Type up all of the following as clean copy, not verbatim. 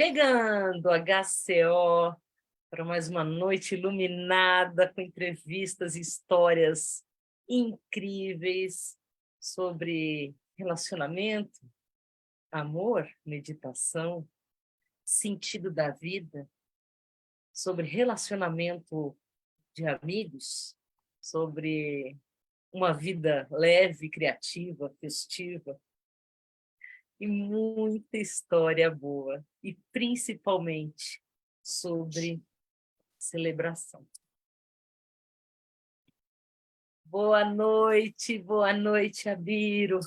Chegando, HCO, para mais uma noite iluminada com entrevistas e histórias incríveis sobre relacionamento, amor, meditação, sentido da vida, sobre relacionamento de amigos, sobre uma vida leve, criativa, festiva. E muita história boa, e principalmente sobre celebração. Boa noite, Abiro.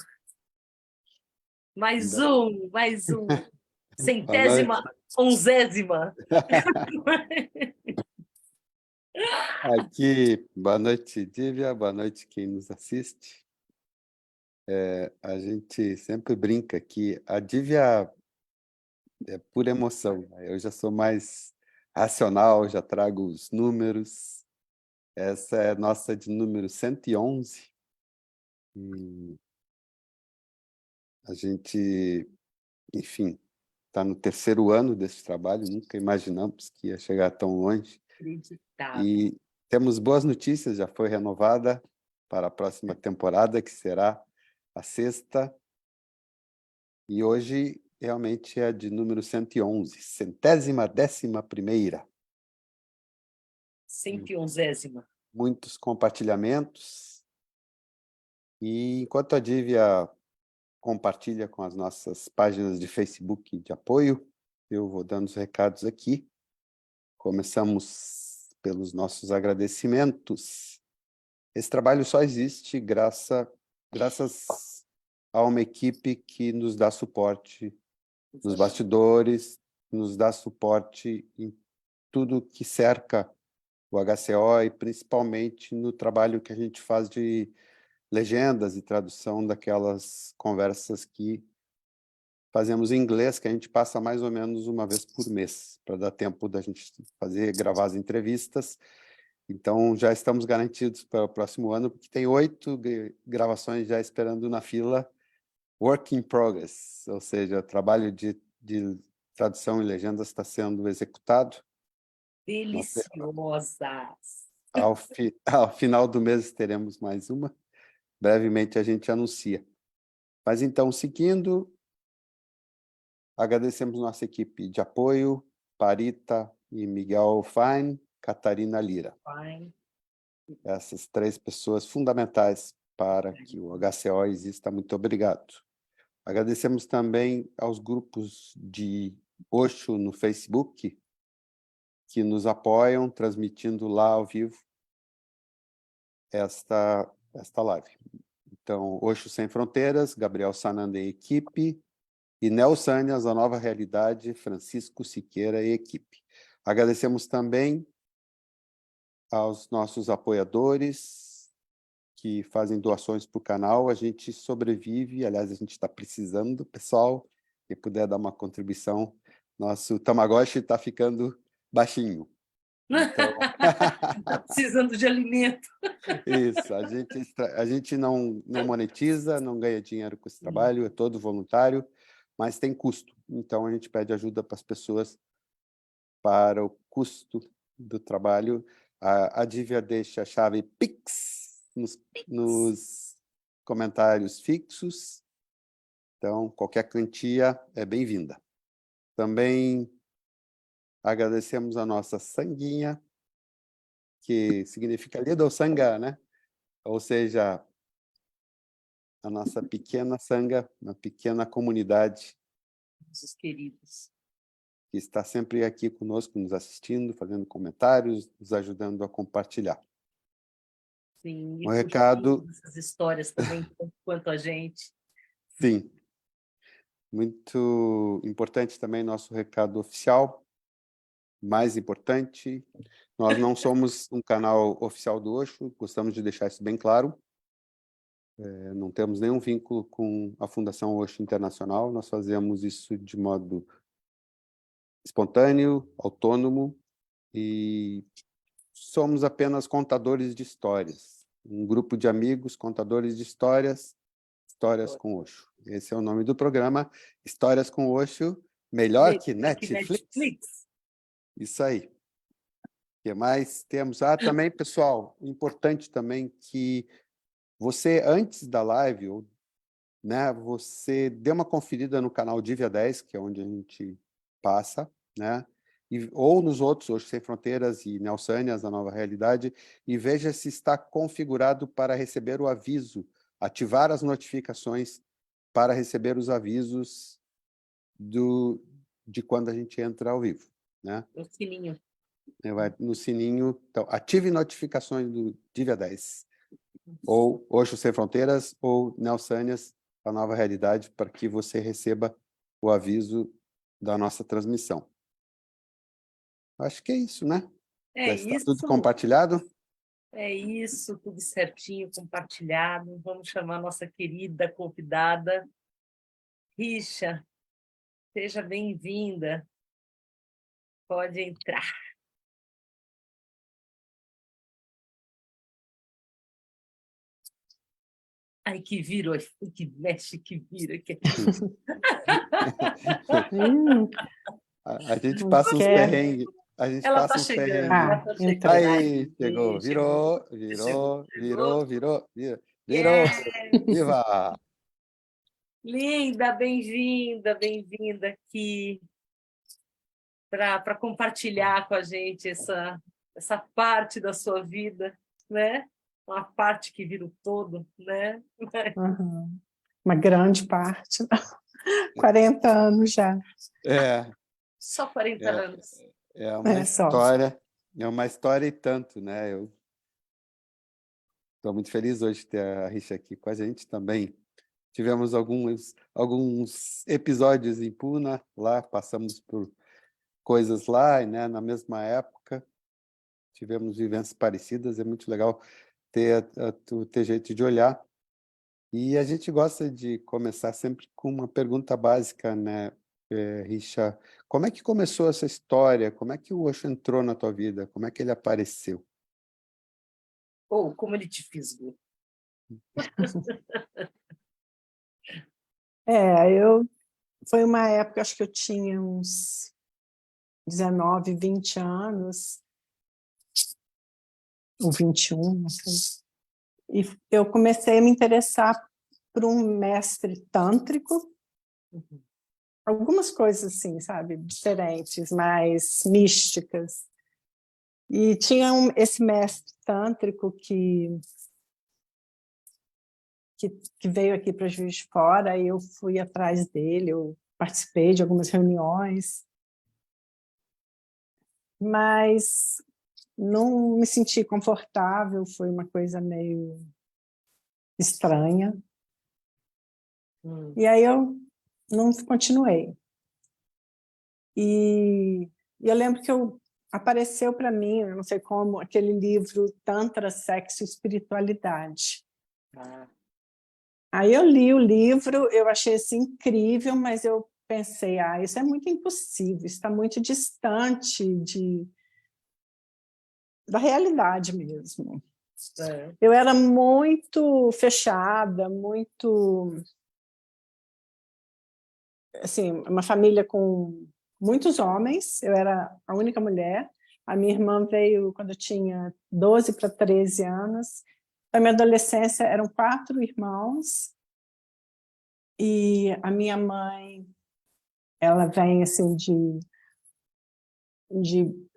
Mais um. Boa noite. Centésima, onzésima. Aqui, boa noite, Dívia, boa noite quem nos assiste. A gente sempre brinca que a Dívia é pura emoção, né? Eu já sou mais racional, já trago os números. Essa é a nossa de número 111. E a gente, enfim, está no terceiro ano desse trabalho, nunca imaginamos que ia chegar tão longe. Acreditável. E temos boas notícias, já foi renovada para a próxima temporada, que será a sexta. E hoje, realmente, é de número 111, 111ª. 111ª. Muitos compartilhamentos. E enquanto a Dívia compartilha com as nossas páginas de Facebook de apoio, eu vou dando os recados aqui. Começamos pelos nossos agradecimentos. Esse trabalho só existe graças a uma equipe que nos dá suporte nos bastidores, nos dá suporte em tudo que cerca o HCO e principalmente no trabalho que a gente faz de legendas e tradução daquelas conversas que fazemos em inglês, que a gente passa mais ou menos uma vez por mês, para dar tempo da gente gravar as entrevistas. Então, já estamos garantidos para o próximo ano, porque tem 8 gravações já esperando na fila, work in progress, ou seja, o trabalho de tradução e legendas está sendo executado. Deliciosas. Ao final do mês teremos mais uma. Brevemente a gente anuncia. Mas então, seguindo, agradecemos nossa equipe de apoio, Parita e Miguel Fine, Catarina Lira. Fine. Essas 3 pessoas fundamentais para que o HCO exista. Muito obrigado. Agradecemos também aos grupos de Osho no Facebook, que nos apoiam, transmitindo lá ao vivo esta live. Então, Osho Sem Fronteiras, Gabriel Sananda e equipe, e Nelsânias, a Nova Realidade, Francisco Siqueira e equipe. Agradecemos também aos nossos apoiadores que fazem doações para o canal. A gente sobrevive, aliás, a gente está precisando, pessoal, quem puder dar uma contribuição. Nosso Tamagotchi está ficando baixinho. Então... Está precisando de alimento. Isso, a gente não monetiza, não ganha dinheiro com esse trabalho, é todo voluntário, mas tem custo. Então, a gente pede ajuda para as pessoas para o custo do trabalho. A Dívia deixa a chave Pix nos comentários fixos. Então, qualquer quantia é bem-vinda. Também agradecemos a nossa sanguinha, que significa Little Sangha, né? Ou seja, a nossa pequena sangha, uma pequena comunidade. Nossos queridos. Que está sempre aqui conosco, nos assistindo, fazendo comentários, nos ajudando a compartilhar. Sim, Um recado... essas histórias também, quanto a gente. Sim. Muito importante também nosso recado oficial. Mais importante, nós não somos um canal oficial do Osho, gostamos de deixar isso bem claro. Não temos nenhum vínculo com a Fundação Osho Internacional, nós fazemos isso de modo espontâneo, autônomo, e somos apenas contadores de histórias. Um grupo de amigos, contadores de histórias, Histórias com Osho. Esse é o nome do programa, Histórias com Osho, Melhor que Melhor que Netflix? Netflix? Isso aí. O que mais temos? Ah, também, pessoal, importante também que você, antes da live, né, você dê uma conferida no canal Divia 10, que é onde a gente passa, né? Ou nos outros, Hoje Sem Fronteiras e Nelsânias, a Nova Realidade, e veja se está configurado para receber o aviso, ativar as notificações para receber os avisos de quando a gente entra ao vivo, né? O sininho. Vai no sininho, então, ative notificações do Divia 10, ou Hoje Sem Fronteiras, ou Nelsânias, a Nova Realidade, para que você receba o aviso da nossa transmissão. Acho que é isso, né? Já É está tudo isso. compartilhado? É isso, tudo certinho, compartilhado. Vamos chamar a nossa querida convidada, Richa. Seja bem-vinda. Pode entrar. Ai, que vira, que mexe, que vira. Que... A gente Não passa uns quer. perrengues. A gente Ela está passa uns chegando, perrengues. ela Ah, está entrou. chegando. Aí, chegou, Chegou. virou, Yes! viva! Linda, bem-vinda aqui para compartilhar com a gente essa parte da sua vida, né? Uma parte que vira o todo, né? Uhum. Uma grande parte. 40 anos já. Só 40 anos. É uma só. história e tanto, né? Eu estou muito feliz hoje de ter a Richa aqui com a gente também. Tivemos alguns episódios em Puna, lá, passamos por coisas lá, né? Na mesma época, tivemos vivências parecidas, é muito legal ter o teu jeito de olhar. E a gente gosta de começar sempre com uma pergunta básica, né, Richa? Como é que começou essa história? Como é que o Osho entrou na tua vida? Como é que ele apareceu? Ou como ele te fisgou. Foi uma época, acho que eu tinha uns 19, 20 anos, ou 21, não sei. E eu comecei a me interessar por um mestre tântrico, algumas coisas assim, sabe, diferentes, mais místicas. E tinha esse mestre tântrico que veio aqui para Juiz de Fora, e eu fui atrás dele, eu participei de algumas reuniões, mas não me senti confortável, foi uma coisa meio estranha. E aí eu não continuei. E eu lembro que apareceu para mim, eu não sei como, aquele livro Tantra, Sexo e Espiritualidade. Aí eu li o livro, eu achei assim, incrível, mas eu pensei, isso é muito impossível, está muito distante da realidade mesmo. Eu era muito fechada, muito... Assim, uma família com muitos homens, eu era a única mulher. A minha irmã veio quando eu tinha 12 para 13 anos. Na minha adolescência eram 4 irmãos, e a minha mãe, ela vem assim de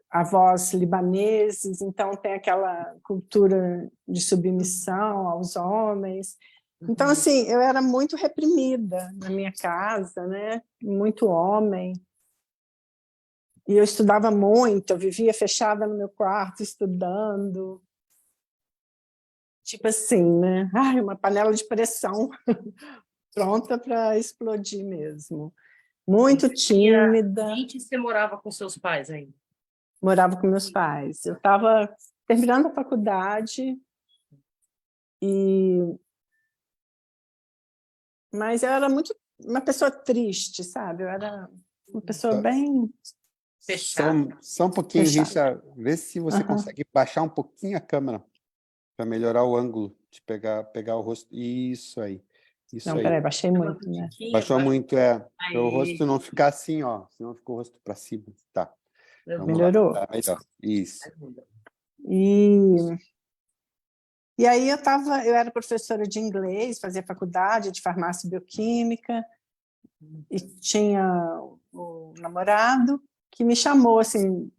avós libaneses, então tem aquela cultura de submissão aos homens. Então, assim, eu era muito reprimida na minha casa, né? Muito homem. E eu estudava muito, eu vivia fechada no meu quarto estudando. Tipo assim, né? Uma panela de pressão pronta para explodir mesmo. Muito tímida. E você morava com seus pais ainda? Morava com meus pais. Eu estava terminando a faculdade, mas eu era uma pessoa triste, sabe? Eu era uma pessoa bem fechada. Só um pouquinho, fechada. Richa, vê se você consegue baixar um pouquinho a câmera para melhorar o ângulo, de pegar o rosto. Isso aí. Isso Não, aí. peraí, baixei muito, né? Baixou muito, é. Para o Aí. rosto não ficar assim, ó. Senão fica o rosto para cima. Tá. Vamos Melhorou? lá. Tá melhor. Isso. E aí eu era professora de inglês, fazia faculdade de farmácia e bioquímica, e tinha o namorado que me chamou, assim,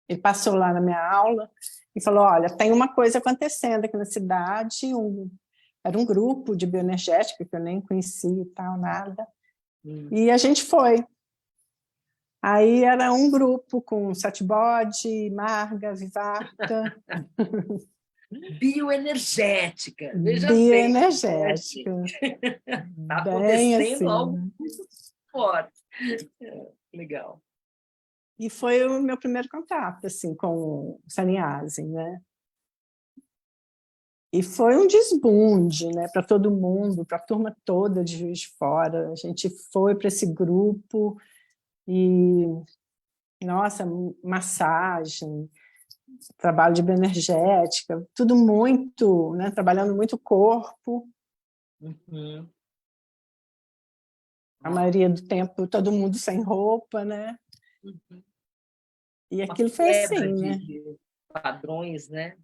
ele passou lá na minha aula e falou, olha, tem uma coisa acontecendo aqui na cidade, era um grupo de bioenergética que eu nem conhecia e tal, nada, e a gente foi. Aí era um grupo com Satibode, Marga, Vivarta. Bioenergética, veja bem. Bioenergética. Está Bem acontecendo assim. algo muito forte. Legal. E foi o meu primeiro contato assim, com o Sannyasi, né? E foi um desbunde, né, para todo mundo, para a turma toda de Juiz de Fora. A gente foi para esse grupo e, nossa, massagem, trabalho de bioenergética, tudo muito, né, trabalhando muito o corpo. Uhum. A maioria do tempo, todo mundo sem roupa, né? Uhum. E aquilo foi assim, né? De padrões, né?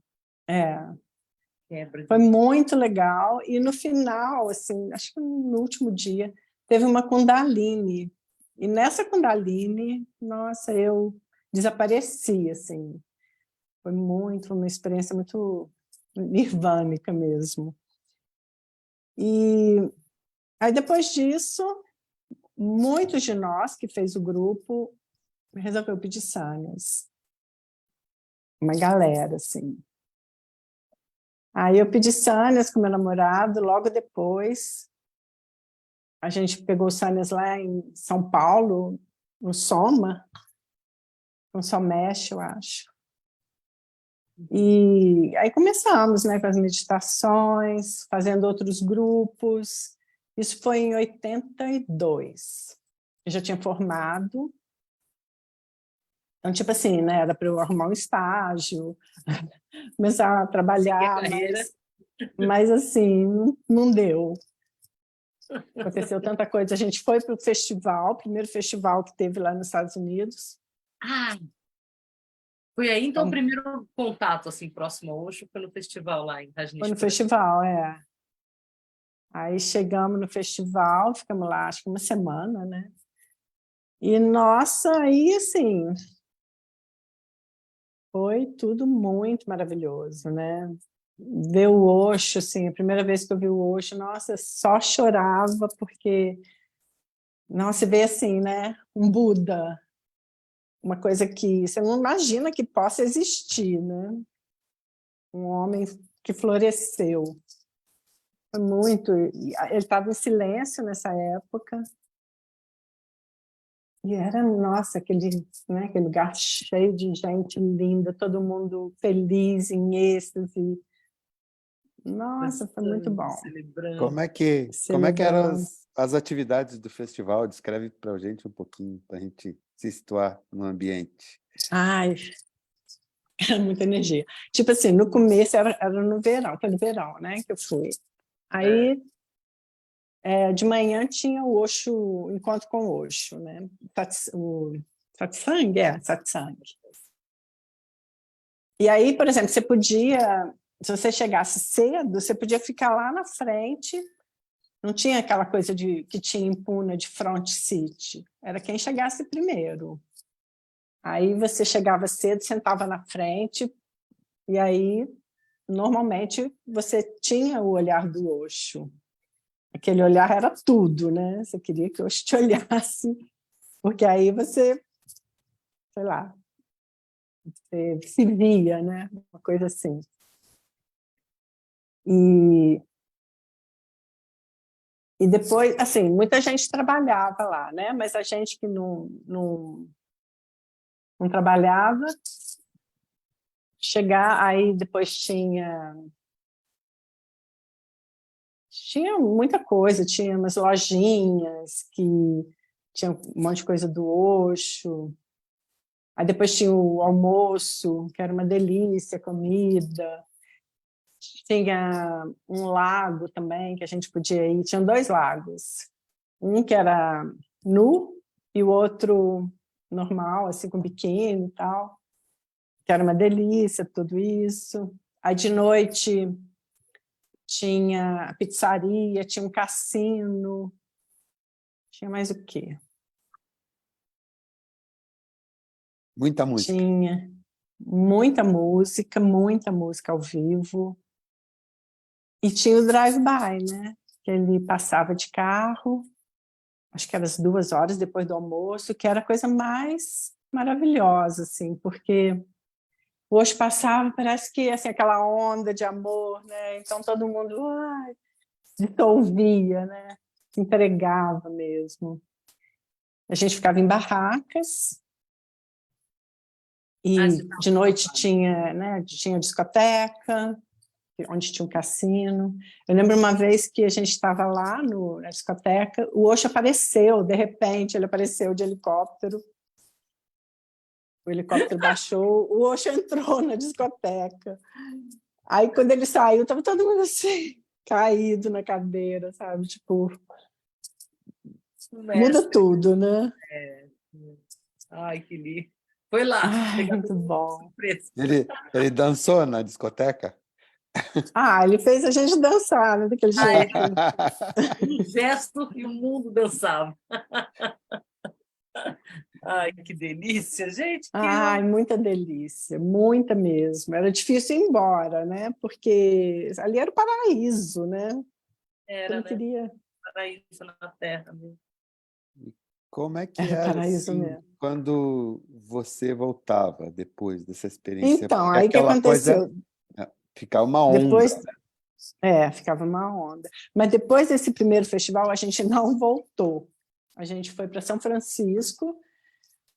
Foi muito legal. E no final, assim, acho que no último dia, teve uma Kundalini. E nessa Kundalini, nossa, eu desapareci, assim. Foi uma experiência muito nirvânica mesmo. E aí, depois disso, muitos de nós que fez o grupo resolveu pedir sanhas. Uma galera, assim. Aí eu pedi sanhas com meu namorado, logo depois a gente pegou sanhas lá em São Paulo, no Soma, no Somesh, eu acho. E aí começamos, né, com as meditações, fazendo outros grupos. Isso foi em 82. Eu já tinha formado. Então, tipo assim, né, era para eu arrumar um estágio, começar a trabalhar, mas assim, não deu. Aconteceu tanta coisa. A gente foi para o festival, o primeiro festival que teve lá nos Estados Unidos. Ah, foi aí, então, o primeiro contato, assim, próximo ao Osho, foi no festival lá em Rajneeshpuram. Foi no festival, é. Aí chegamos no festival, ficamos lá, acho que uma semana, né? E, nossa, aí, assim, foi tudo muito maravilhoso, né? Ver o Osho, assim, a primeira vez que eu vi o Osho, nossa, só chorava, porque, nossa, vê assim, né? Um Buda, uma coisa que você não imagina que possa existir, né? Um homem que floresceu. Foi muito. Ele estava em silêncio nessa época. E era, nossa, aquele, né, aquele lugar cheio de gente linda, todo mundo feliz, em êxtase. Nossa, foi muito bom. Celebrando. Como é que eram as atividades do festival? Descreve para a gente um pouquinho, para a gente se situar no ambiente. Ai, era muita energia. Tipo assim, no começo era no verão, foi no verão, né, que eu fui. Aí, de manhã tinha o Osho, encontro com o Osho, né, o satsang, satsang. E aí, por exemplo, você podia, se você chegasse cedo, você podia ficar lá na frente, não tinha aquela coisa que tinha em Pune de front seat, era quem chegasse primeiro. Aí você chegava cedo, sentava na frente, e aí, normalmente, você tinha o olhar do Osho. Aquele olhar era tudo, né? Você queria que o Osho te olhasse, porque aí você, sei lá, você se via, né? Uma coisa assim. E depois, assim, muita gente trabalhava lá, né? Mas a gente que não trabalhava, chegar, aí depois tinha muita coisa, tinha umas lojinhas que tinha um monte de coisa do Osho, aí depois tinha o almoço, que era uma delícia, comida, tinha um lago também que a gente podia ir. Tinham 2 lagos. Um que era nu e o outro normal, assim, com biquíni e tal. Que era uma delícia, tudo isso. Aí, de noite, tinha a pizzaria, tinha um cassino. Tinha mais o quê? Muita música. Tinha muita música ao vivo. E tinha o drive-by, né? Que ele passava de carro, acho que era as 2 horas depois do almoço, que era a coisa mais maravilhosa, assim, porque hoje passava, parece que assim, aquela onda de amor, né? Então todo mundo dissolvia, né? Se entregava mesmo. A gente ficava em barracas, e você de noite tinha, né, tinha discoteca, onde tinha um cassino. Eu lembro uma vez que a gente estava lá na discoteca, o Osho apareceu, de repente, ele apareceu de helicóptero, o helicóptero baixou, o Osho entrou na discoteca. Aí, quando ele saiu, estava todo mundo assim, caído na cadeira, sabe? Tipo, muda mestre. tudo, né? Ai, que lindo. Foi lá, Ai, pegar muito todo mundo de bom. surpresa. Ele dançou na discoteca? Ele fez a gente dançar, né, daquele Ai, jeito. um gesto e o mundo dançava. Ai, que delícia, gente, que Ai, muita delícia, muita mesmo. Era difícil ir embora, né? Porque ali era o paraíso, né? Você era, não né? queria. Paraíso na Terra mesmo. Como é que Era o era, paraíso assim, mesmo. quando você voltava depois dessa experiência? Então, Porque aí o que aquela coisa, aconteceu? ficar uma onda. Depois, ficava uma onda. Mas depois desse primeiro festival, a gente não voltou. A gente foi para São Francisco.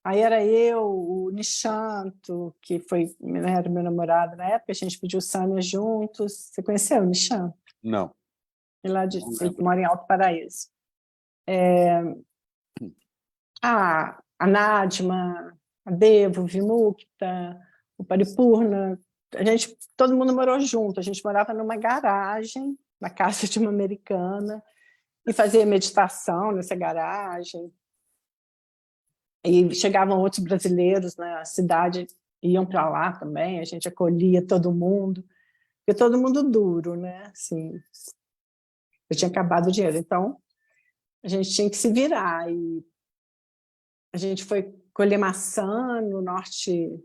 Aí era eu, o Nishanto, que foi, né, era meu namorado na época, a gente pediu Sânia juntos. Você conheceu o Nishanto? Não, não Ele lembro. mora em Alto Paraíso. A Nadima, a Devo, o Vimukta, o Paripurna, todo mundo morou junto. A gente morava numa garagem, na casa de uma americana, e fazia meditação nessa garagem. E chegavam outros brasileiros na cidade, iam para lá também, a gente acolhia todo mundo, porque todo mundo duro, né? Assim, eu tinha acabado o dinheiro, então a gente tinha que se virar. E a gente foi colher maçã no norte,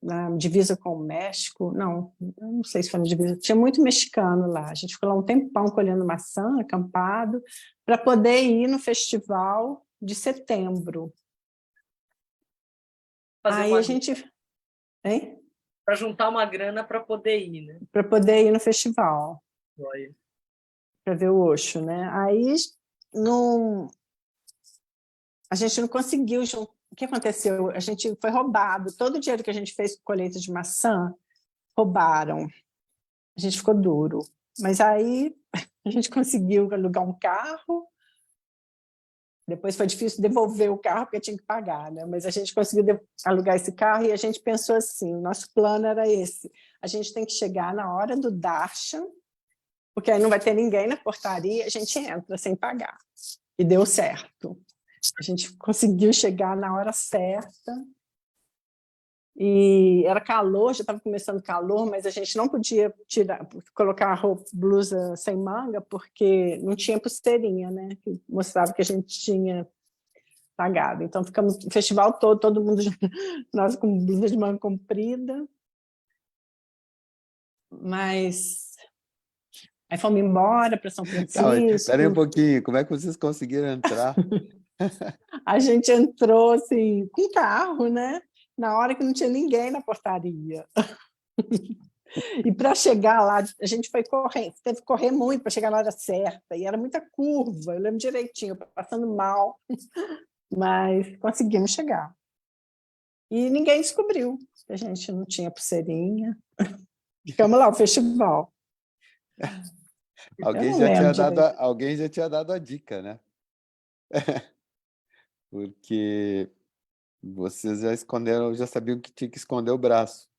na divisa com o México. Não, eu não sei se foi na divisa, tinha muito mexicano lá. A gente ficou lá um tempão colhendo maçã, acampado, para poder ir no festival de setembro. Fazer Aí uma a gente, hein? para juntar uma grana para poder ir, né? Para poder ir no festival, Olha. para ver o Osho, né? Aí não, a gente não conseguiu. O que aconteceu? A gente foi roubado. Todo o dinheiro que a gente fez com colheita de maçã, roubaram. A gente ficou duro. Mas aí a gente conseguiu alugar um carro. Depois foi difícil devolver o carro, porque tinha que pagar, né? Mas a gente conseguiu alugar esse carro e a gente pensou assim, o nosso plano era esse: a gente tem que chegar na hora do darshan, porque aí não vai ter ninguém na portaria, a gente entra sem pagar. E deu certo. A gente conseguiu chegar na hora certa. E era calor, já estava começando calor, mas a gente não podia colocar a roupa, blusa sem manga, porque não tinha pulseirinha, né? Que mostrava que a gente tinha pagado. Então ficamos o festival todo mundo, nós com blusa de manga comprida. Mas aí fomos embora para São Calma aí, espera aí um Francisco. pouquinho. Como é que vocês conseguiram entrar? A gente entrou assim, com carro, né? Na hora que não tinha ninguém na portaria. E para chegar lá, a gente foi correndo, teve que correr muito para chegar na hora certa, e era muita curva, eu lembro direitinho, passando mal, mas conseguimos chegar. E ninguém descobriu que a gente não tinha pulseirinha. Ficamos lá, o festival. Eu não lembro direito. Alguém já tinha dado a dica, né? Porque vocês já esconderam, já sabiam que tinha que esconder o braço.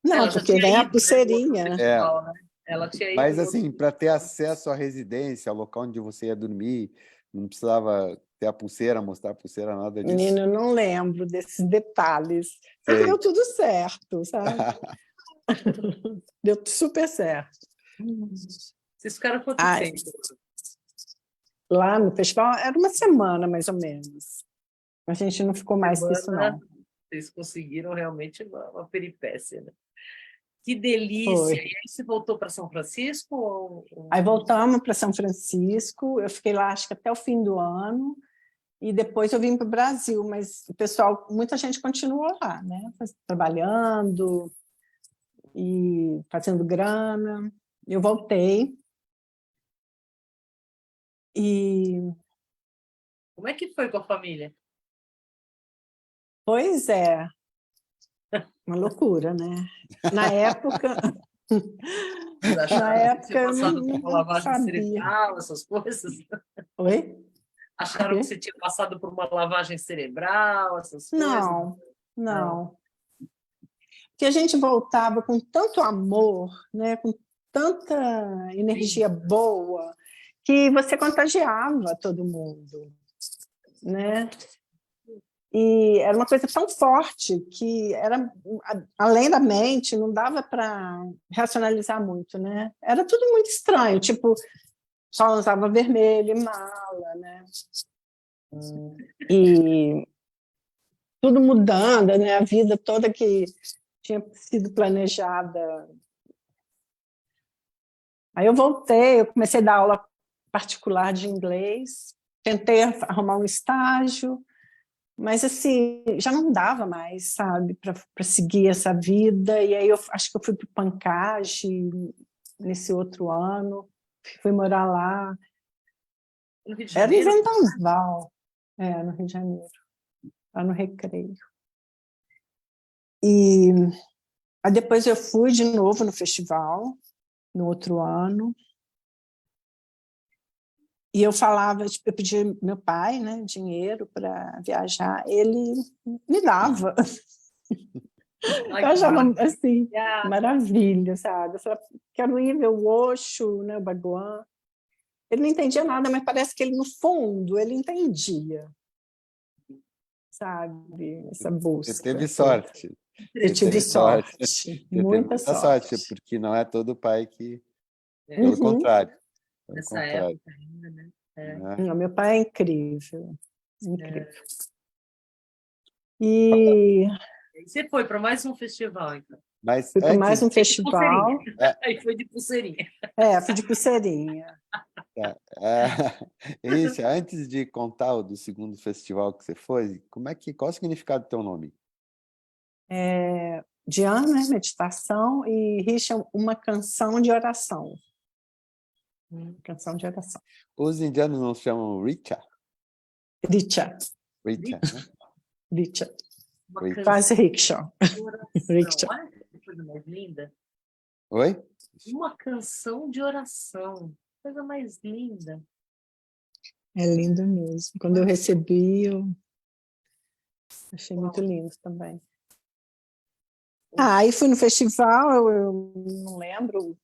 Não, Ela já porque tinha vem a ido, né, no outro pulseirinha. festival, né? Ela tinha ido Mas no outro. assim, para ter acesso à residência, ao local onde você ia dormir, não precisava ter a pulseira, mostrar a pulseira, nada disso. Menino, eu não lembro desses detalhes. Mas Sei. deu tudo certo, sabe? Deu super certo. Vocês ficaram quanto Ah, tempo? lá no festival era uma semana, mais ou menos. A gente não ficou mais que isso, Semana, não. vocês conseguiram realmente uma peripécia, né? Que delícia! Foi. E aí você voltou para São Francisco? Aí voltamos para São Francisco, eu fiquei lá acho que até o fim do ano, e depois eu vim para o Brasil, mas o pessoal, muita gente continuou lá, né? Trabalhando e fazendo grana. Eu voltei e, Como é que foi com a família? pois é, uma loucura, né? Na época, Vocês na acharam que você tinha época eu passado por uma não lavagem sabia. cerebral, essas coisas? Oi? Acharam que você tinha passado por uma lavagem cerebral, essas coisas? Não, Não. não. Porque a gente voltava com tanto amor, né? Com tanta energia boa, que você contagiava todo mundo, né? E era uma coisa tão forte que era além da mente, não dava para racionalizar muito, né? Era tudo muito estranho, tipo, só usava vermelho e mala, né? E tudo mudando, né? A vida toda que tinha sido planejada. Aí eu voltei, eu comecei a dar aula particular de inglês, tentei arrumar um estágio, mas assim, já não dava mais, sabe, para seguir essa vida. E aí eu acho que eu fui para o Pancage nesse outro ano, fui morar lá. No Rio de Era em Janeiro? Vendaval, no Rio de Janeiro, lá no Recreio. E aí depois eu fui de novo no festival, no outro ano. E eu falava, tipo, eu pedia meu pai, né, dinheiro para viajar, ele me dava. Ai, Eu que achava maravilha. assim, maravilha, sabe? Eu falava, quero ir ver o Osho, né, o Bhagwan. Ele não entendia nada, mas parece que ele, no fundo, ele entendia, sabe? Essa Você busca teve toda. sorte. Eu Você tive teve sorte. sorte, Você teve muita muita sorte, sorte. porque não é todo pai que. Pelo Uhum. contrário. Pelo Nessa contrário. época ainda, né? É, Né? Não, meu pai é incrível, incrível. é. E E você foi para mais um festival, então. Mas fui para mais antes. um Foi de pulseirinha. festival. Aí foi de pulseirinha. Fui de pulseirinha. Tá, isso, antes de contar o do segundo festival que você foi, qual o significado do teu nome? Dhyan, né, meditação, e Risha, uma canção de oração. Canção de oração. Os indianos não chamam Richa? Richa, Richa, né? Richa. Uma Richa. Quase canção rickshaw. de oração. Rickshaw. Olha que coisa mais linda. Oi? Uma canção de oração. Coisa mais linda. É lindo mesmo. Quando eu recebi, eu achei muito Uau. lindo também. Aí fui no festival, eu não lembro,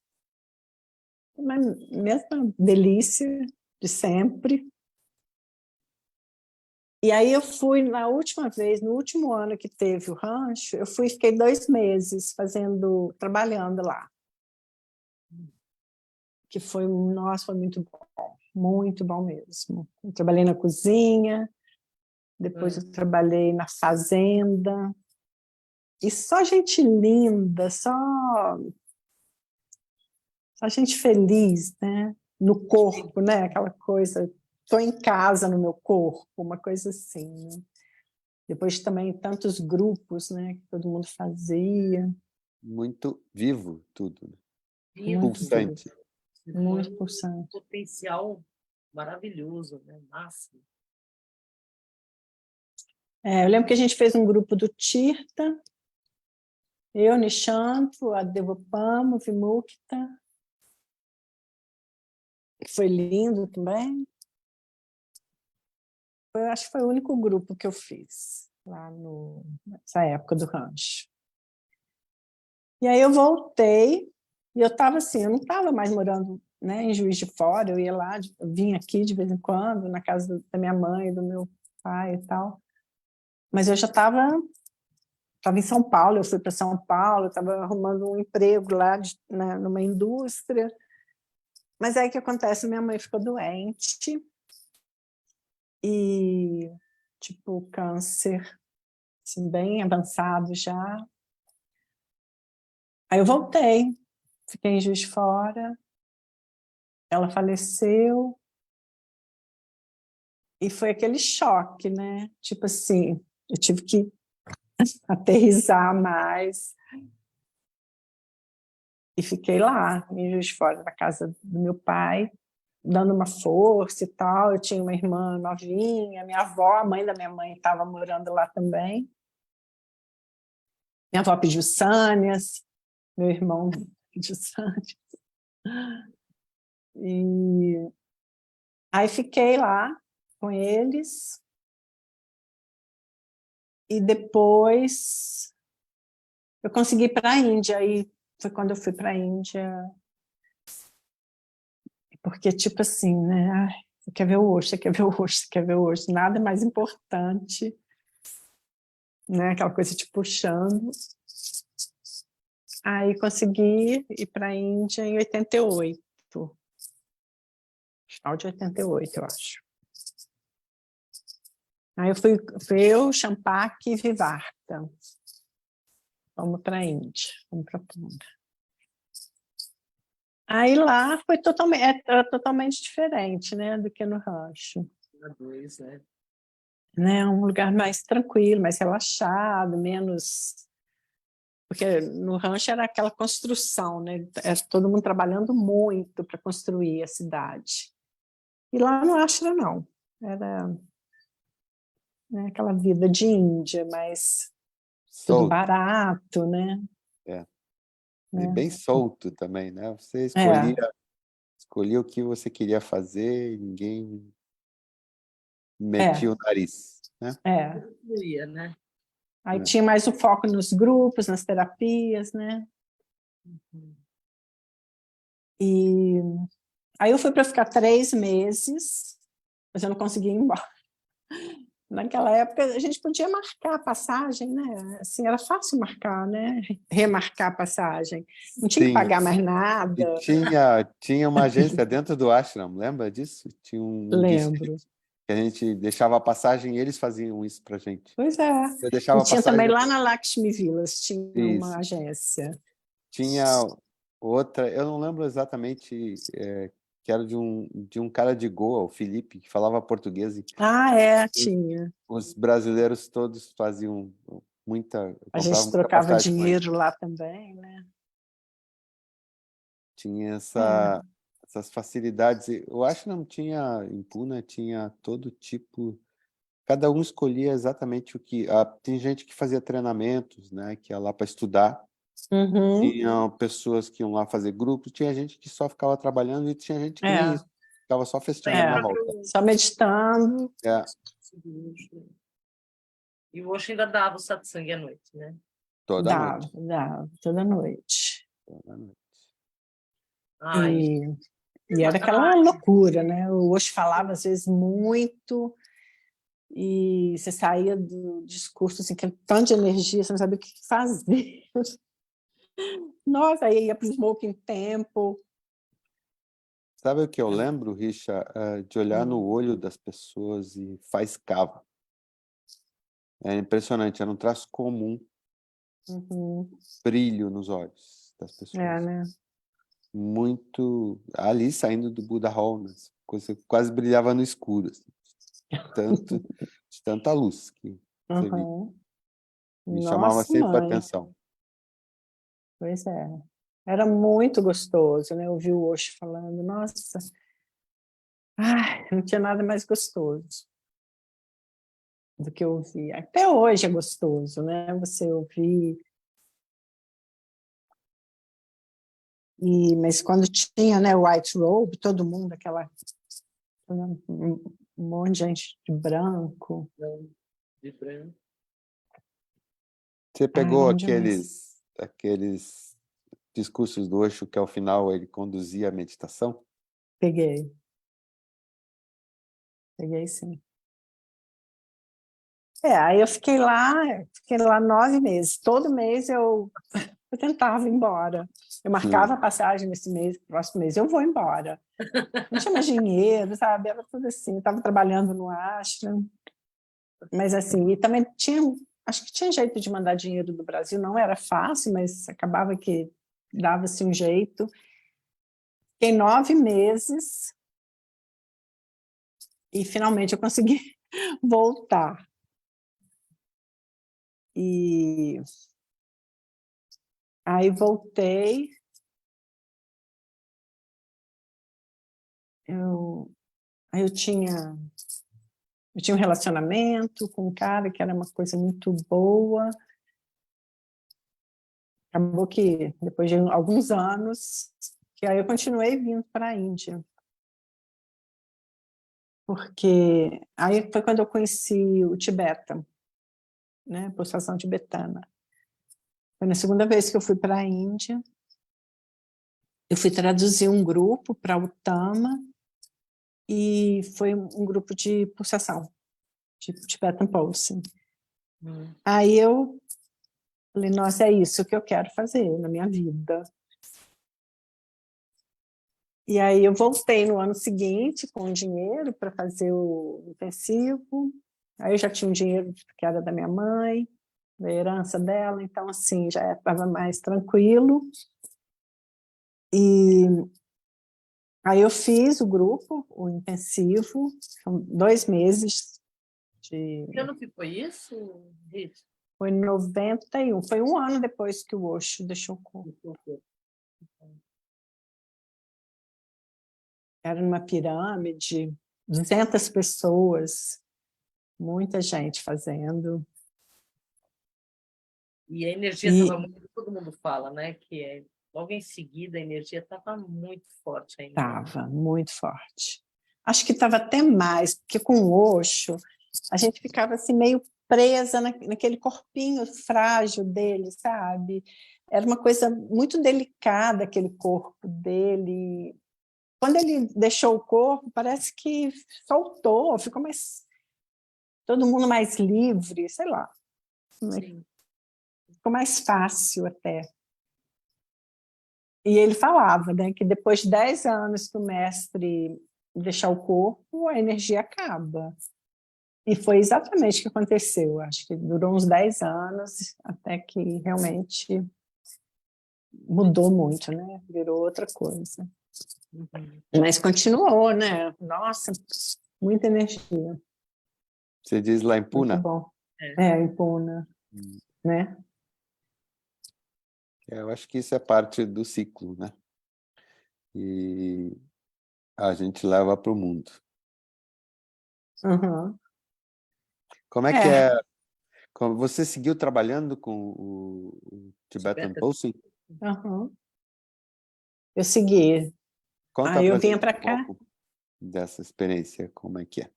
mas mesma delícia de sempre. E aí eu fui na última vez, no último ano que teve o rancho, eu fui, fiquei 2 meses trabalhando lá. Que foi, nossa, foi muito bom mesmo. Eu trabalhei na cozinha, depois eu trabalhei na fazenda, e só gente linda, só gente feliz, né? No corpo, né? Aquela coisa, estou em casa no meu corpo, uma coisa assim, né? Depois também tantos grupos, né? Que todo mundo fazia. Muito vivo tudo, né? Vivo. Muito Pulsante. Foi muito um pulsante. potencial maravilhoso, né? Máximo. Eu lembro que a gente fez um grupo do Tirta, eu, Nishanto, a Devopama, o Vimukta, que foi lindo também. Eu acho que foi o único grupo que eu fiz lá nessa época do rancho. E aí eu voltei, e eu estava assim, eu não estava mais morando, né, em Juiz de Fora, eu ia lá, eu vinha aqui de vez em quando, na casa da minha mãe, do meu pai e tal, mas eu já estava em São Paulo, eu fui para São Paulo, estava arrumando um emprego lá numa indústria, mas aí o que acontece, minha mãe ficou doente, e tipo câncer, assim, bem avançado já. Aí eu voltei, fiquei em Juiz de Fora, ela faleceu, e foi aquele choque, né? Tipo assim, eu tive que aterrissar mais, e fiquei lá, em Juiz de Fora, na casa do meu pai, dando uma força e tal. Eu tinha uma irmã novinha, minha avó, a mãe da minha mãe, estava morando lá também. Minha avó pediu sânias, meu irmão pediu sânias. E aí fiquei lá com eles, e depois eu consegui ir para a Índia, aí foi quando eu fui para a Índia, porque tipo assim, né, ai, você quer ver o Osho, você quer ver o Osho, você quer ver o Osho, nada é mais importante, né, aquela coisa te puxando. Aí consegui ir para a Índia em 88, final de 88, eu acho. Aí fui eu, Champak e Vivarta. Vamos para a Índia, vamos para a Punda. Aí lá foi totalmente diferente, né, do que no rancho. Né, um lugar mais tranquilo, mais relaxado, menos... Porque no rancho era aquela construção, né, era todo mundo trabalhando muito para construir a cidade. E lá no ashram não, era, né, aquela vida de Índia, mas tudo Solto. barato, né? É. E né? bem solto também, né? Você É, escolhia o que você queria fazer, e ninguém é, metia o nariz, né? é. Fluía, né? Aí É. tinha mais o foco nos grupos, nas terapias, né? E aí eu fui para ficar 3 meses, mas eu não consegui ir embora. Naquela época a gente podia marcar a passagem, né? Assim, era fácil marcar, né? Remarcar a passagem. Não tinha que Sim. pagar mais E nada. tinha uma agência dentro do ashram, lembra disso? Tinha um guichê Lembro. que a gente deixava a passagem e eles faziam isso pra gente. Pois é. Eu E deixava a tinha também passagem, lá na Lakshmi Vilas, tinha uma isso. agência. Tinha outra, eu não lembro exatamente, que era de um cara de Goa, o Felipe, que falava português. E Ah, é, tinha. os brasileiros todos faziam A compravam gente muita trocava passagem com ele. dinheiro lá também, né? Tinha É, essas facilidades. Eu acho que não tinha em Pune, tinha todo tipo. Cada um escolhia exatamente o que. Tem gente que fazia treinamentos, né? Que ia lá para estudar. uhum, Tinha pessoas que iam lá fazer grupos. Tinha gente que só ficava trabalhando e tinha gente que nem é, isso. Ficava só festejando Bem, na é. volta. Só meditando. É, e o Osho ainda dava o satsang à noite, né? toda Dava, noite. dava, toda noite. Toda noite. Ai, E era aquela loucura, né? O Osho falava, às vezes, muito, e você saía do discurso, assim, aquele tanto de energia, você não sabia o que fazer. Nossa, aí ia para o Smoking Temple. Sabe o que eu lembro, Richa? De olhar no Hum, olho das pessoas e faiscava. É impressionante, era um traço comum, uhum. brilho nos olhos das É, pessoas. né? Muito ali saindo do Buda Hall, né? Coisa que quase brilhava no escuro, assim. De tanta luz que você via. Uhum. Me chamava Nossa, sempre a mãe. atenção. Pois é. Era muito gostoso, né? Ouvir o Osho falando, nossa, ai, não tinha nada mais gostoso do que ouvir. Até hoje é gostoso, né? Você ouvir. Mas quando tinha, né, o White Robe, todo mundo, um monte de gente de branco. de branco. Você Ai, pegou bom demais. aqueles discursos do Osho, que ao final ele conduzia a meditação? Peguei. Peguei, sim. Aí eu fiquei lá 9 meses. Todo mês eu tentava ir embora. Eu marcava a passagem nesse mês, próximo mês, eu vou embora. Não tinha mais dinheiro, sabe? Era tudo assim. Eu estava trabalhando no ashram. Mas assim, e também acho que tinha jeito de mandar dinheiro do Brasil, não era fácil, mas acabava que dava-se um jeito. Fiquei 9 meses e finalmente eu consegui voltar. E aí voltei. Aí eu tinha um relacionamento com um cara que era uma coisa muito boa. Acabou que, depois de alguns anos, que aí eu continuei vindo para a Índia. Porque aí foi quando eu conheci o Tibeta, né, a pulsação tibetana. Foi na segunda vez que eu fui para a Índia. Eu fui traduzir um grupo para o Tama, e foi um grupo de pulsação, de Tibetan Pulsing. Aí eu falei, nossa, é isso que eu quero fazer na minha vida. E aí eu voltei no ano seguinte com dinheiro para fazer o intensivo. Aí eu já tinha um dinheiro que era da minha mãe, da herança dela, então assim, já estava mais tranquilo. E aí eu fiz o grupo, o intensivo, são 2 meses. Que ano que foi isso, Rita? Foi em 91, foi um ano depois que o Osho deixou o corpo. Era numa pirâmide, 200 pessoas, muita gente fazendo. E a energia estava muito, todo mundo fala, né, que logo em seguida a energia estava muito forte ainda. Estava muito forte. Acho que estava até mais, porque com o Osho a gente ficava assim meio presa naquele corpinho frágil dele, sabe? Era uma coisa muito delicada aquele corpo dele. Quando ele deixou o corpo, parece que soltou, ficou mais... todo mundo mais livre, sei lá. Sim. Ficou mais fácil até. E ele falava, né, que depois de 10 anos que o mestre deixar o corpo, a energia acaba. E foi exatamente o que aconteceu. Acho que durou uns 10 anos, até que realmente mudou muito, né? Virou outra coisa. Mas continuou, né? Nossa, muita energia. Você diz lá em Muito Pune? bom. Em Pune, né? Eu acho que isso é parte do ciclo, né? E a gente leva para o mundo. Uhum. Como é que é? Você seguiu trabalhando com o Tibetan Pulsing? Uhum. Eu segui. Conta Aí eu pra vinha gente para um cá. pouco dessa experiência, como é que é?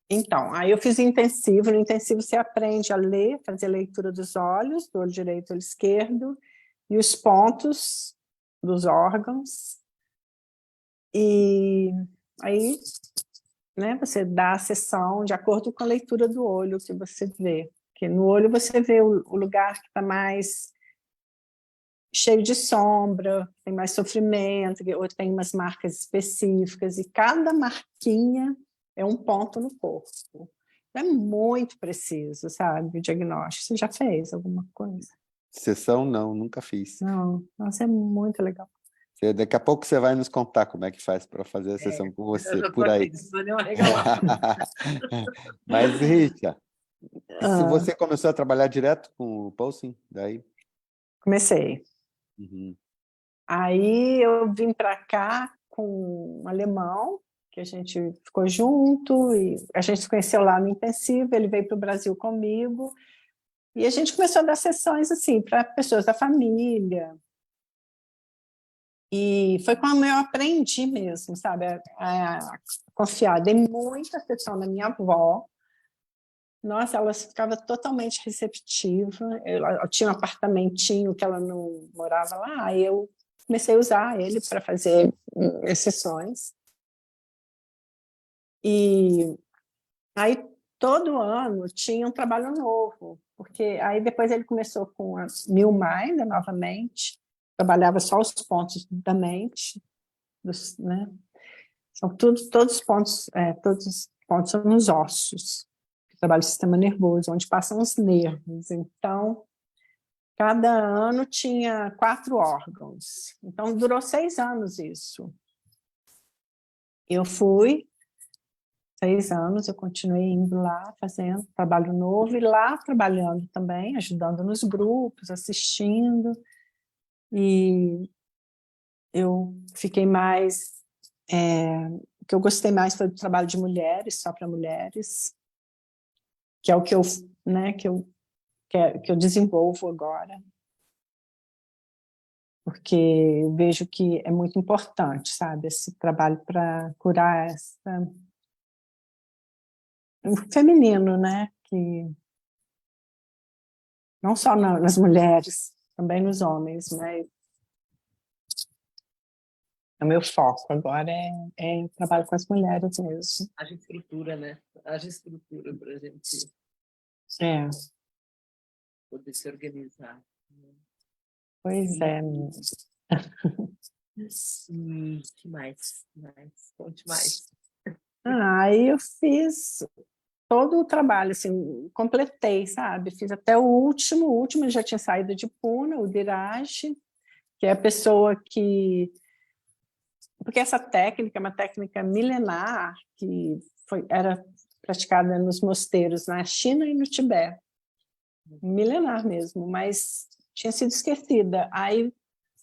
Então, aí eu fiz intensivo. No intensivo você aprende a ler, fazer a leitura dos olhos, do olho direito e olho esquerdo, e os pontos dos órgãos. E aí, né, você dá a sessão de acordo com a leitura do olho que você vê. Porque no olho você vê o lugar que está mais cheio de sombra, tem mais sofrimento, ou tem umas marcas específicas, e cada marquinha é um ponto no corpo. É muito preciso, sabe, o diagnóstico. Você já fez alguma coisa? Sessão, não, nunca fiz. Não, nossa, é muito legal. Daqui a pouco você vai nos contar como é que faz para fazer a sessão com você, por aí. Mas, Richa, se você começou a trabalhar direto com o Pulsing, daí? Comecei. Uhum. Aí eu vim para cá com um alemão, que a gente ficou junto, e a gente se conheceu lá no intensivo, ele veio para o Brasil comigo, e a gente começou a dar sessões assim, para pessoas da família. E foi como eu aprendi mesmo, sabe, a confiar. Dei muita sessão na minha avó, Nossa, ela ficava totalmente receptiva. Eu tinha um apartamentinho que ela não morava lá, aí eu comecei a usar ele para fazer exceções. E aí todo ano tinha um trabalho novo, porque aí depois ele começou com a New Mind novamente, trabalhava só os pontos da mente, né? São todos os pontos são nos ossos, que trabalha o sistema nervoso, onde passam os nervos. Então, cada ano tinha 4 órgãos. Então, durou 6 anos isso. Eu fui, 6 anos, eu continuei indo lá, fazendo trabalho novo, e lá trabalhando também, ajudando nos grupos, assistindo. E eu fiquei mais... o que eu gostei mais foi do trabalho de mulheres, só para mulheres, que é o que eu, né, que eu desenvolvo agora, porque eu vejo que é muito importante, sabe, esse trabalho para curar o feminino, né, que não só nas mulheres, também nos homens, mas o meu foco agora é trabalho com as mulheres mesmo. Haja estrutura, né? Haja estrutura para a gente É, poder se organizar. pois é. E que mais? Conte mais. Aí eu fiz todo o trabalho, assim, completei, sabe? Fiz até o último ele já tinha saído de Pune, o Dhiraj, que é a pessoa que... Porque essa técnica é uma técnica milenar que era praticada nos mosteiros na China e no Tibete. Milenar mesmo, mas tinha sido esquecida. Aí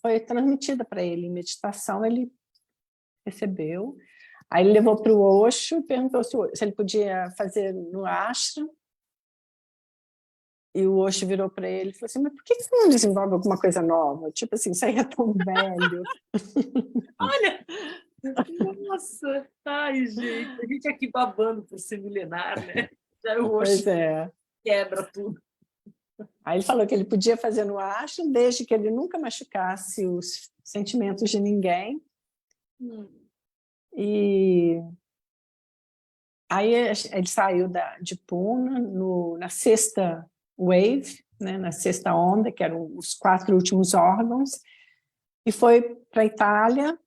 foi transmitida para ele em meditação, ele recebeu. Aí ele levou para o Osho e perguntou se ele podia fazer no ashram. E o Osho virou para ele e falou assim, mas por que você não desenvolve alguma coisa nova? Tipo assim, isso aí é tão velho. Olha! Nossa! Ai, gente! A gente aqui babando por ser milenar, né? Já eu Pois hoje é. quebra tudo. Aí ele falou que ele podia fazer no ashram, desde que ele nunca machucasse os sentimentos de ninguém. E aí ele saiu de Pune na sexta wave, né, na sexta onda, que eram os 4 últimos órgãos, e foi para a Itália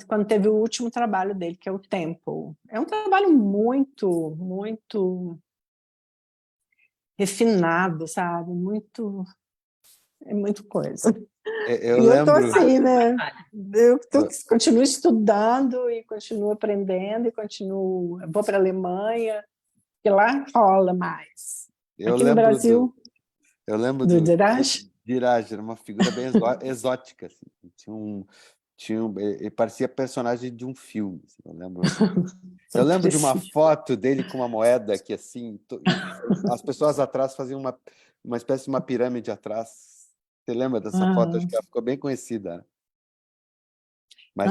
quando teve o último trabalho dele, que é o Temple. É um trabalho muito, muito refinado, sabe? É muito coisa. Eu E eu estou lembro, assim, né? Continuo estudando e continuo aprendendo e vou para a Alemanha, que lá rola mais. eu Aqui no lembro Brasil, eu lembro do do Diraj, Dhiraj, era uma figura bem exótica, assim. Ele parecia personagem de um filme, assim, eu lembro de uma foto dele com uma moeda que, assim, as pessoas atrás faziam uma espécie de uma pirâmide atrás. Você lembra dessa foto? Acho que ela ficou bem conhecida, né? Mas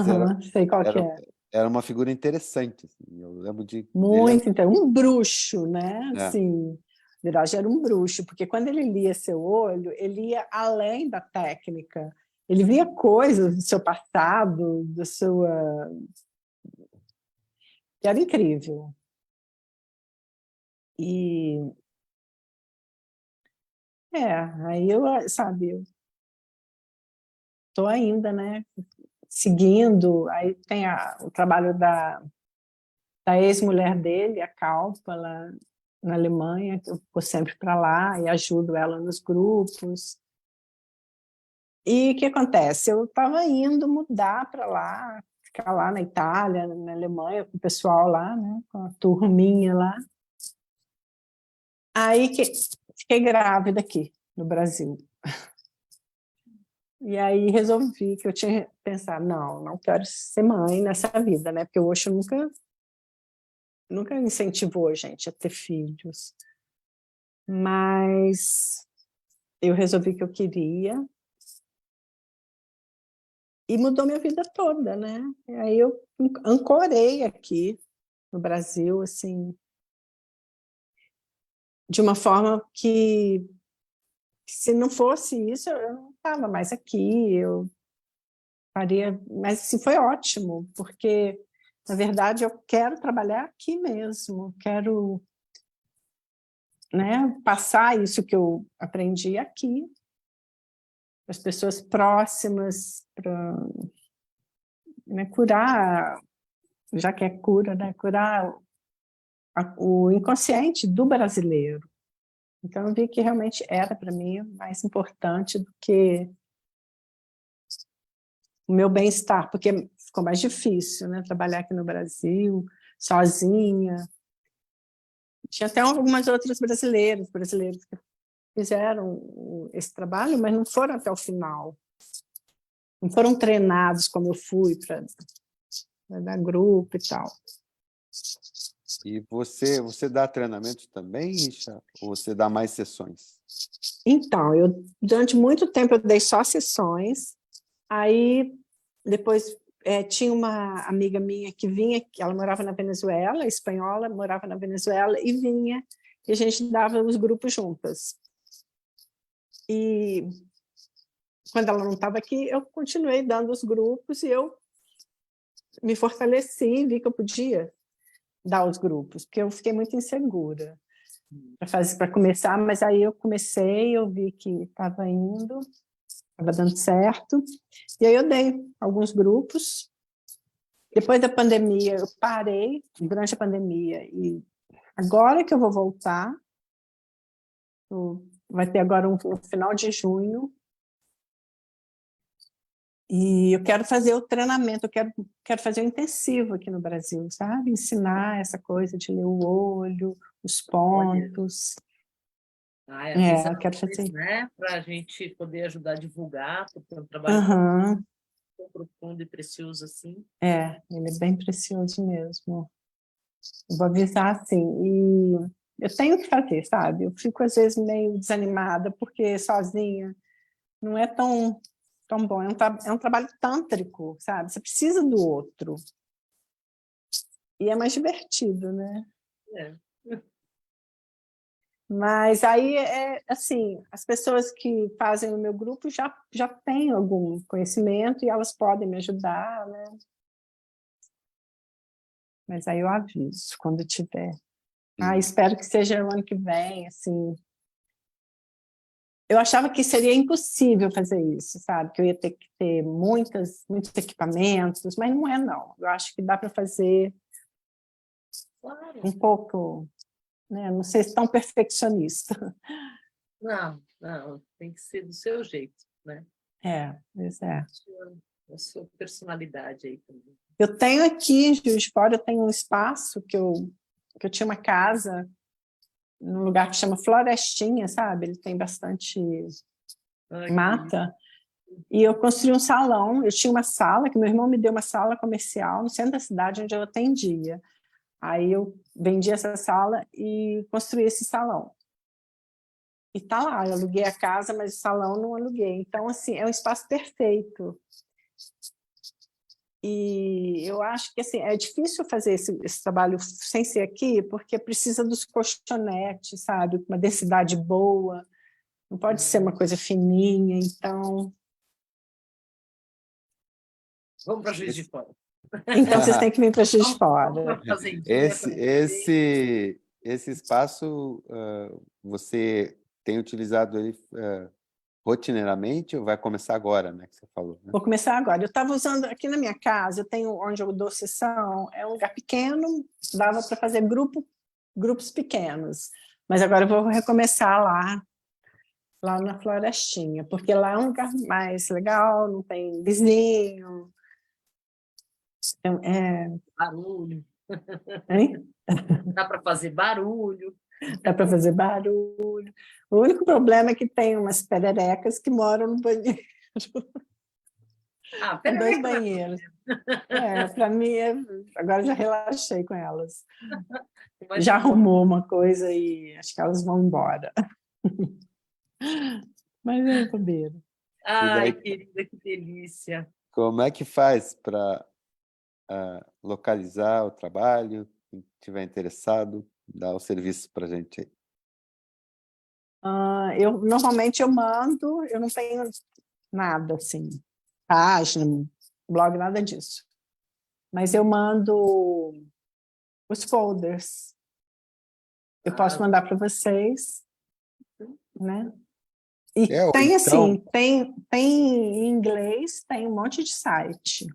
sei qual que era, é. era uma figura interessante, assim. Eu lembro dele. Muito, então, um bruxo, né? É, Assim, Viraj era um bruxo, porque quando ele lia seu olho, ele ia além da técnica. Ele via coisas do seu passado, que era incrível. E aí sabe, eu estou ainda, né? Seguindo, aí tem o trabalho da ex-mulher dele, a Kalpa, lá na Alemanha, que eu vou sempre para lá e ajudo ela nos grupos. E o que acontece? Eu estava indo mudar para lá, ficar lá na Itália, na Alemanha, com o pessoal lá, né, com a turminha lá. Aí fiquei grávida aqui, no Brasil. E aí resolvi que eu tinha que pensar, não quero ser mãe nessa vida, né? Porque o Osho nunca incentivou a gente a ter filhos. Mas eu resolvi que eu queria e mudou minha vida toda, né? E aí eu ancorei aqui no Brasil, assim, de uma forma que, se não fosse isso, eu não estava mais aqui, eu faria... Mas assim, foi ótimo, porque, na verdade, eu quero trabalhar aqui mesmo, quero, né, passar isso que eu aprendi aqui, para as pessoas próximas, para, né, curar, já que é cura, né, curar o inconsciente do brasileiro. Então, eu vi que realmente era, para mim, mais importante do que o meu bem-estar, porque ficou mais difícil, né, trabalhar aqui no Brasil, sozinha. Tinha até algumas outras brasileiros que fizeram esse trabalho, mas não foram até o final. Não foram treinados como eu fui para dar grupo e tal. E você dá treinamento também, Isha? Ou você dá mais sessões? Então, durante muito tempo eu dei só sessões, aí depois tinha uma amiga minha que vinha, ela morava na Venezuela, espanhola, morava na Venezuela, e vinha, e a gente dava os grupos juntas. E quando ela não estava aqui, eu continuei dando os grupos, e eu me fortaleci, vi que eu podia dar os grupos, porque eu fiquei muito insegura para começar, mas aí eu comecei, eu vi que estava indo, estava dando certo, e aí eu dei alguns grupos. Depois da pandemia, eu parei, durante a pandemia, e agora que eu vou voltar, vai ter agora no final de junho, e eu quero fazer o treinamento, eu quero fazer o intensivo aqui no Brasil, sabe? Ensinar essa coisa de ler o olho, os pontos. Eu quero fazer. Né? Para a gente poder ajudar a divulgar, porque é um trabalho tão profundo e precioso assim. Ele é bem precioso mesmo. Eu vou avisar assim, e eu tenho que fazer, sabe? Eu fico às vezes meio desanimada, porque sozinha não é tão bom, é um trabalho tântrico, sabe? Você precisa do outro. E é mais divertido, né? Mas aí, assim, as pessoas que fazem o meu grupo já têm algum conhecimento e elas podem me ajudar, né? Mas aí eu aviso quando tiver. Espero que seja o ano que vem, assim. Eu achava que seria impossível fazer isso, sabe? Que eu ia ter que ter muitos equipamentos, mas não é, não. Eu acho que dá para fazer um pouco, né? Não ser tão perfeccionista. Não, tem que ser do seu jeito, né? Pois é. A sua personalidade aí também. Eu tenho aqui, em Juiz de Fora, eu tenho um espaço que eu tinha uma casa num lugar que chama Florestinha, sabe? Ele tem bastante mata. E eu construí um salão, eu tinha uma sala, que meu irmão me deu uma sala comercial no centro da cidade, onde eu atendia. Aí eu vendi essa sala e construí esse salão. E tá lá, eu aluguei a casa, mas o salão não aluguei. Então, assim, é um espaço perfeito. E eu acho que assim, é difícil fazer esse trabalho sem ser aqui, porque precisa dos colchonetes, sabe? Uma densidade boa, não pode ser uma coisa fininha, então... Vamos para Juiz de Fora. Então vocês têm que vir para Juiz de Fora. Esse espaço, você tem utilizado ele rotineiramente ou vai começar agora, né, que você falou? Né? Vou começar agora. Eu estava usando, aqui na minha casa, eu tenho onde eu dou sessão, é um lugar pequeno, dava para fazer grupos pequenos, mas agora eu vou recomeçar lá na Florestinha, porque lá é um lugar mais legal, não tem vizinho. Então, Barulho. Hein? Dá para fazer barulho. Dá para fazer barulho. O único problema é que tem umas pererecas que moram no banheiro. Tem 2 banheiros. Para mim, agora já relaxei com elas. Já arrumou uma coisa e acho que elas vão embora. Mas é bobeira. Ai, querida, que delícia. Como é que faz para localizar o trabalho? Quem estiver interessado, dá o serviço para a gente aí. Normalmente eu mando, eu não tenho nada assim, página, blog, nada disso. Mas eu mando os folders. Eu posso mandar para vocês, né? E Ou tem então, assim, tem em inglês, tem um monte de site.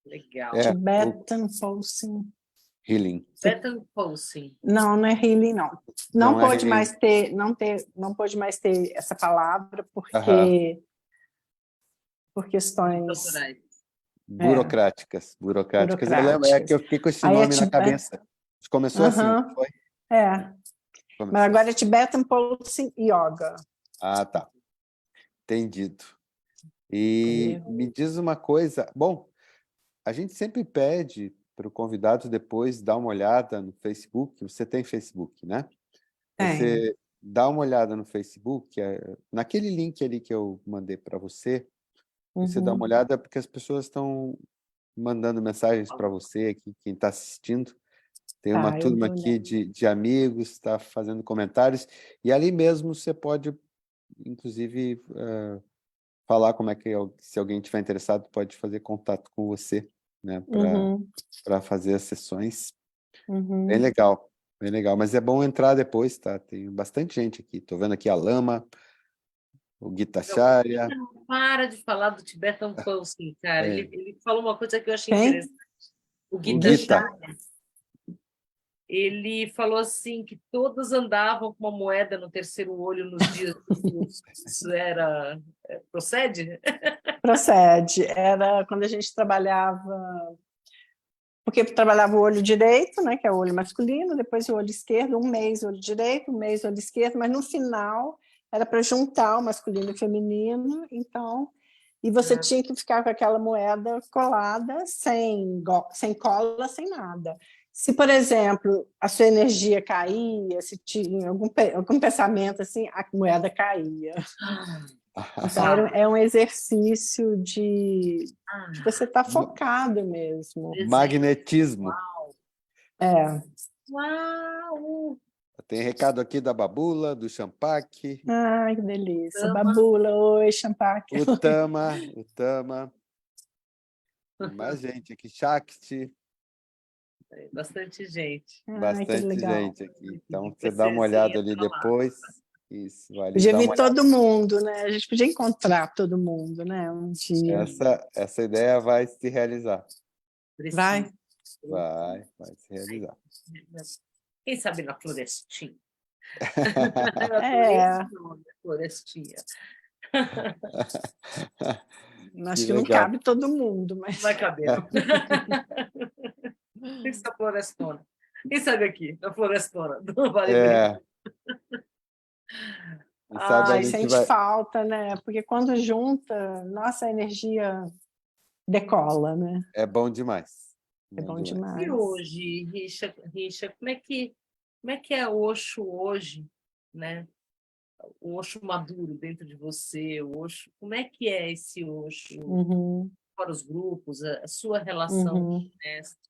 Legal. o Tibetan Pulsing. healing. Tibetan Pulsing. Não é healing, não. Não Não é pode healing. mais ter, não pode mais ter essa palavra Aham. por questões Autorais. Burocráticas. Eu lembro, burocráticas. que eu fiquei com esse Aí nome na cabeça. Começou assim, Aham, foi? mas Começou agora é assim. Tibetan Pulsing Yoga. Ah, tá. Entendido. E me diz uma coisa. Bom, a gente sempre pede para o convidado depois dar uma olhada no Facebook. Você tem Facebook, né? Tem. Você dá uma olhada no Facebook, naquele link ali que eu mandei para você. Você dá uma Uhum. olhada porque as pessoas estão mandando mensagens para você aqui, quem está assistindo. Tem uma Tá, eu turma vou aqui olhar. de amigos, está fazendo comentários, e ali mesmo você pode, inclusive, falar como é que, se alguém tiver interessado, pode fazer contato com você, né, Uhum, para fazer as sessões. Bem uhum. legal, bem legal. Mas é bom entrar depois, tá? Tem bastante gente aqui. Estou vendo aqui a Lama, o Gitacharya. Não para de falar do Tibetan Pulsing, cara. É, Ele falou uma coisa que eu achei Quem? interessante. O o Gita Gita. Chá, ele falou assim que todos andavam com uma moeda no terceiro olho nos dias isso era procede? Procede. Era quando a gente trabalhava, porque trabalhava o olho direito, né, que é o olho masculino, depois o olho esquerdo, um mês olho direito, um mês olho esquerdo, mas no final era para juntar o masculino e o feminino, então, e você tinha que ficar com aquela moeda colada, sem cola, sem nada. Se, por exemplo, a sua energia caía, se tinha algum pensamento assim, a moeda caía. Então, é um exercício de você estar focado mesmo. Magnetismo. Uau! É. Uau! Tem recado aqui da Babula, do Champak, Ai, que delícia. Ama. Babula, oi, Champaque. o Tama, tem mais gente aqui, Shakti, Bastante gente. Ai, que bastante legal. gente aqui. Então, você Depois dá uma você olhada ali entra lá. depois. Isso, vai ali Podia dar uma vir olhada. todo mundo, né? A gente podia encontrar todo mundo, né? Um dia. Essa ideia vai se realizar. Vai? Vai se realizar. Quem sabe na Florestinha? É, Florestinha. Que acho que não legal. cabe todo mundo, mas Vai caber. Isso é Florestona. Quem sabe aqui, na Florestona, do Vale do Rio. Quem sabe a ai, gente sente vai. falta, né? Porque quando junta, nossa, a energia decola, né? É bom demais. É bom E demais. hoje, Richa, como é que é o Osho hoje, né? O Osho maduro dentro de você, o Osho, como é que é esse Osho Uhum, para os grupos, a sua relação com uhum. o mestre,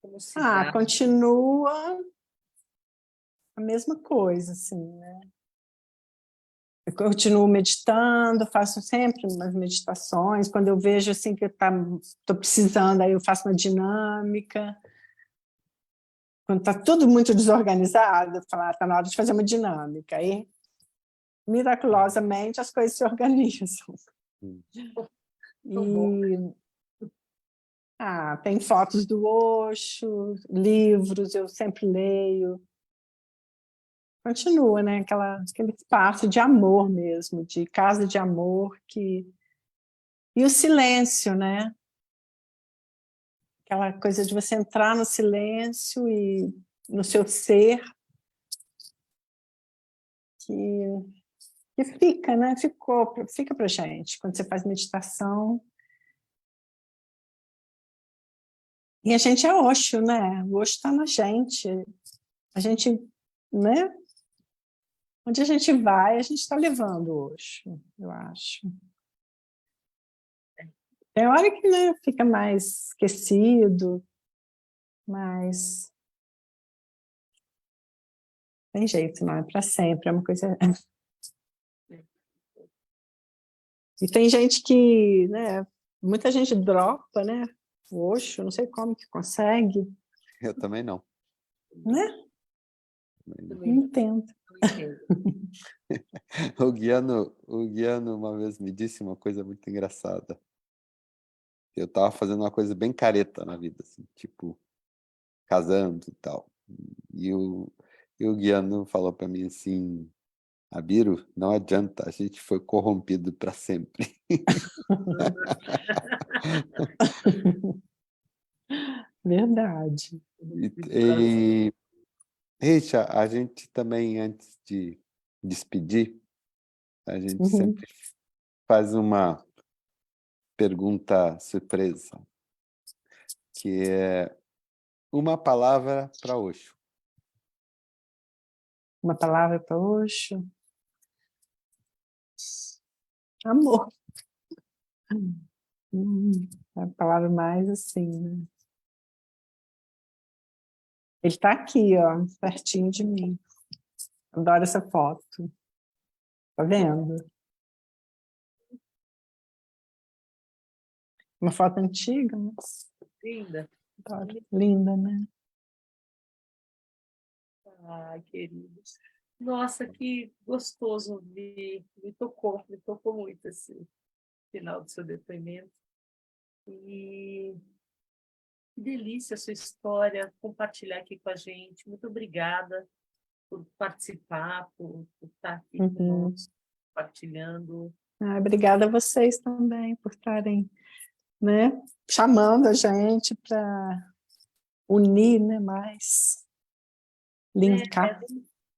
como se dá? Continua a mesma coisa, assim, né? Eu continuo meditando, faço sempre umas meditações. Quando eu vejo assim que estou precisando, aí eu faço uma dinâmica. Quando está tudo muito desorganizado, eu falo, está na hora de fazer uma dinâmica. Aí, miraculosamente, as coisas se organizam. Tão bom. E tem fotos do Osho, livros, eu sempre leio. Continua, né? Aquele espaço de amor mesmo, de casa de amor e o silêncio, né? Aquela coisa de você entrar no silêncio e no seu ser que fica, né? Fica para gente quando você faz meditação. E a gente é Osho, né? O Osho está na gente. A gente, né? Onde a gente vai, a gente está levando o Osho, eu acho. Tem hora que, né, fica mais esquecido, mas Tem jeito, não é para sempre, é uma coisa... E tem gente que, né, muita gente dropa, né, o Osho, não sei como que consegue, Eu também não. né? Também não. Não entendo. Não entendo. O Guiano uma vez me disse uma coisa muito engraçada. Eu estava fazendo uma coisa bem careta na vida, assim, tipo, casando e tal. E o Guiano falou para mim assim, Abiro, não adianta, a gente foi corrompido para sempre. Verdade. E Richa, a gente também, antes de despedir, a gente Uhum. sempre faz uma pergunta surpresa, que é uma palavra para Osho. Uma palavra para Osho. Amor. É a palavra mais assim, né? Ele está aqui, ó, pertinho de mim. Adoro essa foto. Tá vendo? Uma foto antiga, mas Linda. adoro. Linda, né? Ai, queridos. Nossa, que gostoso ouvir. Me tocou muito esse final do seu depoimento. E que delícia a sua história, compartilhar aqui com a gente. Muito obrigada por participar, por estar aqui Uhum. conosco, compartilhando. Obrigada a vocês também por estarem, né, chamando a gente para unir, né, mais, linkar.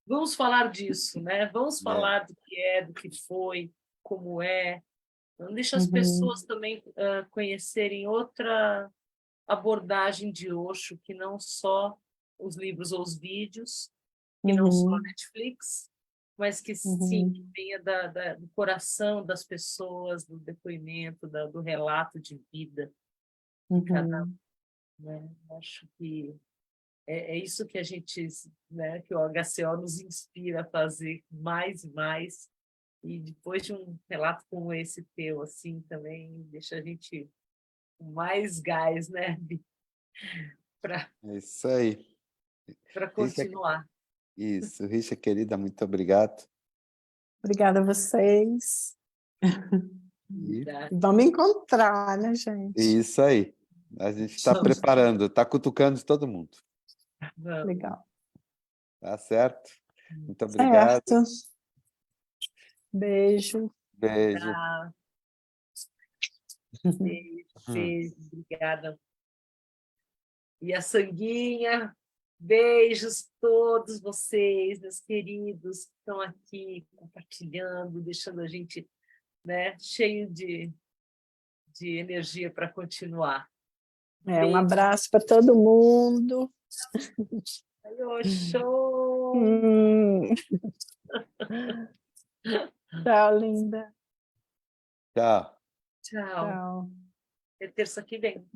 Vamos falar disso, né? Vamos É. falar do que é, do que foi, como é. Não deixa as Uhum. pessoas também conhecerem outra abordagem de Osho, que não só os livros ou os vídeos, que não só a Uhum. Netflix, mas que sim, que Uhum. venha do coração das pessoas, do depoimento, do relato de vida de cada Uhum. um, né? Acho que é isso que a gente, né, que o HCO nos inspira a fazer mais e mais. E depois de um relato como esse teu, assim, também deixa a gente com mais gás, né, para É isso aí. Richa, continuar. isso, Richa querida, muito obrigado. Obrigada a vocês. E Vamos encontrar, né, gente? isso aí. A gente está preparando, está cutucando todo mundo. Vamos. Legal. Tá certo? Muito obrigado. Certo. Beijo. Beijo. Tá. Beijo, beijo, obrigada. E a Sanguinha, beijos todos vocês, meus queridos, que estão aqui compartilhando, deixando a gente, né, cheio de energia para continuar. Um abraço para todo mundo. Show! Tchau, linda. Tchau. Tchau. Tchau. É terça que vem.